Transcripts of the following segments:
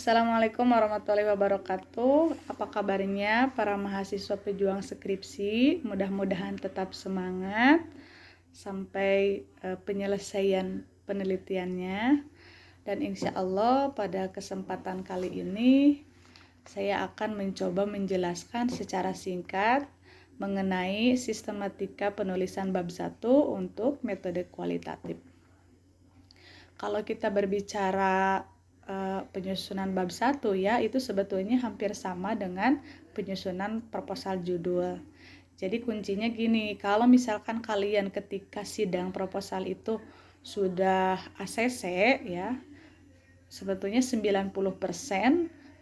Assalamualaikum warahmatullahi wabarakatuh. Apa kabarnya para mahasiswa pejuang skripsi? Mudah-mudahan tetap semangat sampai penyelesaian penelitiannya. Dan insya Allah pada kesempatan kali ini saya akan mencoba menjelaskan secara singkat mengenai sistematika penulisan bab 1 untuk metode kualitatif. Kalau kita berbicara penyusunan bab 1 ya, itu sebetulnya hampir sama dengan penyusunan proposal judul. Jadi kuncinya gini, kalau misalkan kalian ketika sidang proposal itu sudah ACC ya, sebetulnya 90%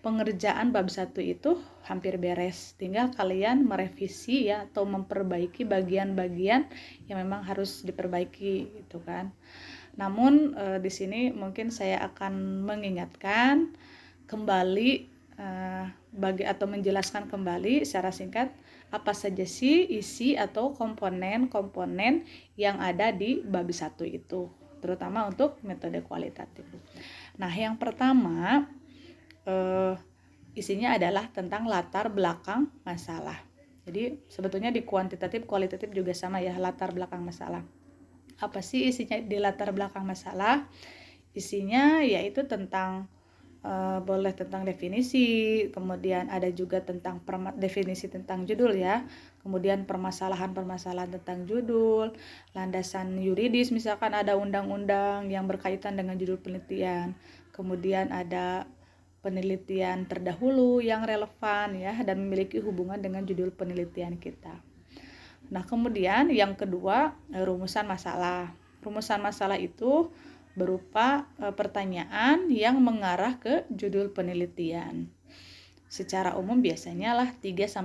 pengerjaan bab 1 itu hampir beres. Tinggal kalian merevisi ya atau memperbaiki bagian-bagian yang memang harus diperbaiki gitu kan. Namun di sini mungkin saya akan mengingatkan kembali atau menjelaskan kembali secara singkat apa saja sih isi atau komponen-komponen yang ada di bab 1 itu, terutama untuk metode kualitatif. Nah, yang pertama isinya adalah tentang latar belakang masalah. Jadi sebetulnya di kuantitatif, kualitatif juga sama ya, latar belakang masalah. Apa sih isinya di latar belakang masalah? Isinya yaitu tentang boleh tentang definisi, kemudian ada juga tentang definisi tentang judul ya, kemudian permasalahan-permasalahan tentang judul, landasan yuridis, misalkan ada undang-undang yang berkaitan dengan judul penelitian, kemudian ada penelitian terdahulu yang relevan ya dan memiliki hubungan dengan judul penelitian kita. Nah, kemudian yang kedua, rumusan masalah. Rumusan masalah itu berupa pertanyaan yang mengarah ke judul penelitian. Secara umum biasanya lah 3-5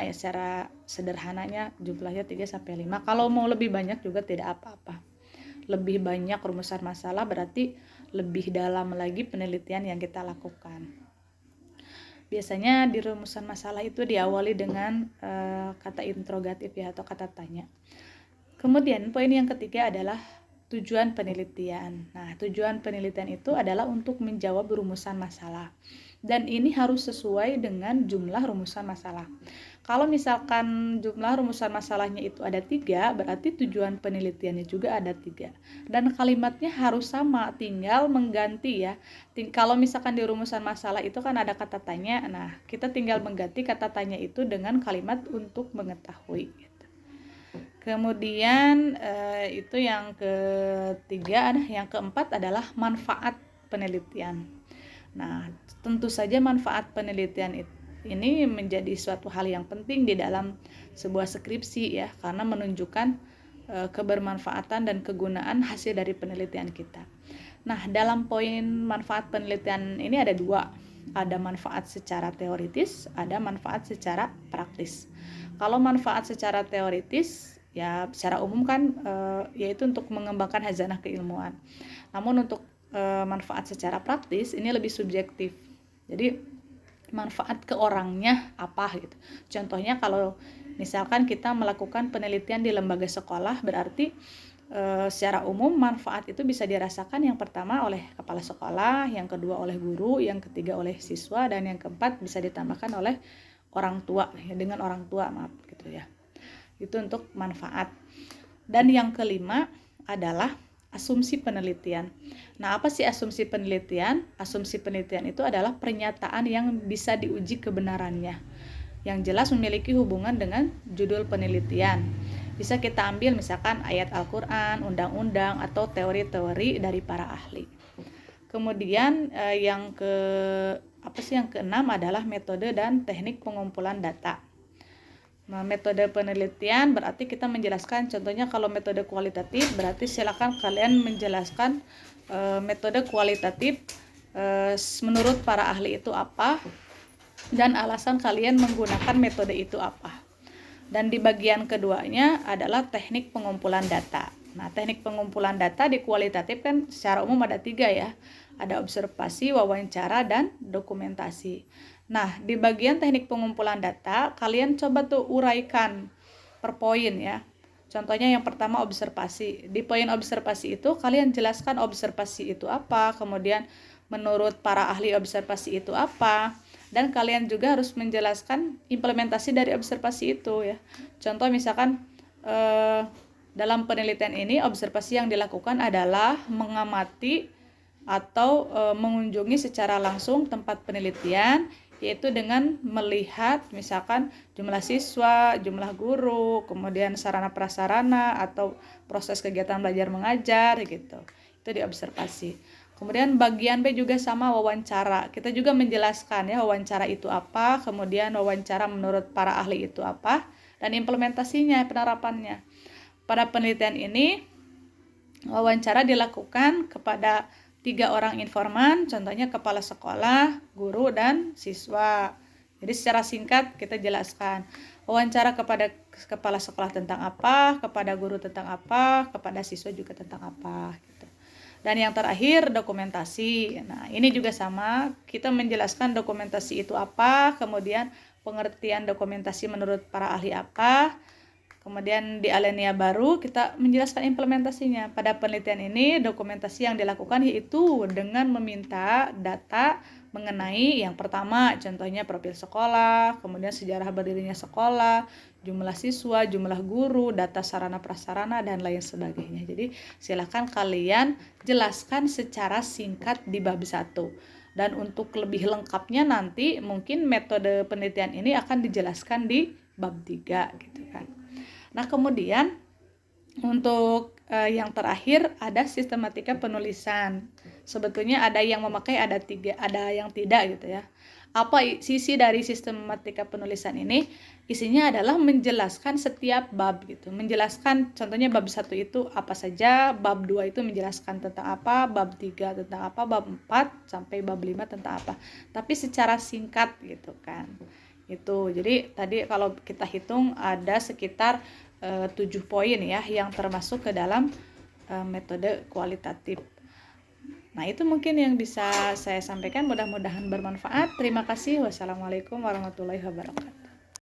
ya, secara sederhananya jumlahnya 3-5. Kalau mau lebih banyak juga tidak apa-apa. Lebih banyak rumusan masalah berarti lebih dalam lagi penelitian yang kita lakukan. Biasanya di rumusan masalah itu diawali dengan kata interrogatif ya atau kata tanya. Kemudian poin yang ketiga adalah tujuan penelitian. Nah, tujuan penelitian itu adalah untuk menjawab rumusan masalah. Dan ini harus sesuai dengan jumlah rumusan masalah. Kalau misalkan jumlah rumusan masalahnya itu ada 3, berarti tujuan penelitiannya juga ada 3. Dan kalimatnya harus sama, tinggal mengganti ya. Kalau misalkan di rumusan masalah itu kan ada kata tanya, nah kita tinggal mengganti kata tanya itu dengan kalimat untuk mengetahui. Kemudian itu yang ketiga. Yang keempat adalah manfaat penelitian. Nah, tentu saja manfaat penelitian ini menjadi suatu hal yang penting di dalam sebuah skripsi ya, karena menunjukkan kebermanfaatan dan kegunaan hasil dari penelitian kita. Nah, dalam poin manfaat penelitian ini ada 2. Ada manfaat secara teoritis, ada manfaat secara praktis. Kalau manfaat secara teoritis ya secara umum kan yaitu untuk mengembangkan hazanah keilmuan. Namun untuk manfaat secara praktis ini lebih subjektif. Jadi manfaat ke orangnya apa gitu. Contohnya kalau misalkan kita melakukan penelitian di lembaga sekolah, berarti secara umum manfaat itu bisa dirasakan yang pertama oleh kepala sekolah, yang kedua oleh guru, yang ketiga oleh siswa, dan yang keempat bisa ditambahkan oleh orang tua ya, dengan orang tua gitu ya. Itu untuk manfaat. Dan yang kelima adalah asumsi penelitian. Nah, apa sih asumsi penelitian? Asumsi penelitian itu adalah pernyataan yang bisa diuji kebenarannya, yang jelas memiliki hubungan dengan judul penelitian. Bisa kita ambil misalkan ayat Al-Quran, undang-undang, atau teori-teori dari para ahli. Kemudian yang keenam adalah metode dan teknik pengumpulan data. Metode penelitian berarti kita menjelaskan, contohnya kalau metode kualitatif berarti silakan kalian menjelaskan metode kualitatif menurut para ahli itu apa dan alasan kalian menggunakan metode itu apa. Dan di bagian keduanya adalah teknik pengumpulan data. Nah, teknik pengumpulan data di kualitatif kan secara umum ada 3 ya. Ada observasi, wawancara, dan dokumentasi. Nah, di bagian teknik pengumpulan data, kalian coba tuh uraikan per poin ya. Contohnya yang pertama observasi. Di poin observasi itu kalian jelaskan observasi itu apa, kemudian menurut para ahli observasi itu apa, dan kalian juga harus menjelaskan implementasi dari observasi itu ya. Contoh misalkan dalam penelitian ini observasi yang dilakukan adalah mengamati atau mengunjungi secara langsung tempat penelitian, yaitu dengan melihat misalkan jumlah siswa, jumlah guru, kemudian sarana prasarana atau proses kegiatan belajar mengajar gitu. Itu diobservasi. Kemudian bagian B juga sama, wawancara. Kita juga menjelaskan ya wawancara itu apa, kemudian wawancara menurut para ahli itu apa, dan implementasinya, penerapannya. Pada penelitian ini wawancara dilakukan kepada 3 orang informan, contohnya kepala sekolah, guru, dan siswa. Jadi secara singkat kita jelaskan wawancara kepada kepala sekolah tentang apa, kepada guru tentang apa, kepada siswa juga tentang apa gitu. Dan yang terakhir dokumentasi. Nah, ini juga sama, kita menjelaskan dokumentasi itu apa, kemudian pengertian dokumentasi menurut para ahli apa. Kemudian di alinea baru kita menjelaskan implementasinya. Pada penelitian ini dokumentasi yang dilakukan yaitu dengan meminta data mengenai yang pertama contohnya profil sekolah, kemudian sejarah berdirinya sekolah, jumlah siswa, jumlah guru, data sarana prasarana, dan lain sebagainya. Jadi silakan kalian jelaskan secara singkat di bab 1. Dan untuk lebih lengkapnya nanti mungkin metode penelitian ini akan dijelaskan di bab 3 gitu kan. Nah, kemudian untuk yang terakhir ada sistematika penulisan. Sebetulnya ada yang memakai, ada yang tidak gitu ya. Apa sisi dari sistematika penulisan ini? Isinya adalah menjelaskan setiap bab gitu. Menjelaskan contohnya bab 1 itu apa saja, bab 2 itu menjelaskan tentang apa, bab 3 tentang apa, bab 4 sampai bab 5 tentang apa. Tapi secara singkat gitu kan. Itu. Jadi tadi kalau kita hitung ada sekitar 7 poin ya yang termasuk ke dalam metode kualitatif. Nah, itu mungkin yang bisa saya sampaikan, mudah-mudahan bermanfaat. Terima kasih. Wassalamualaikum warahmatullahi wabarakatuh.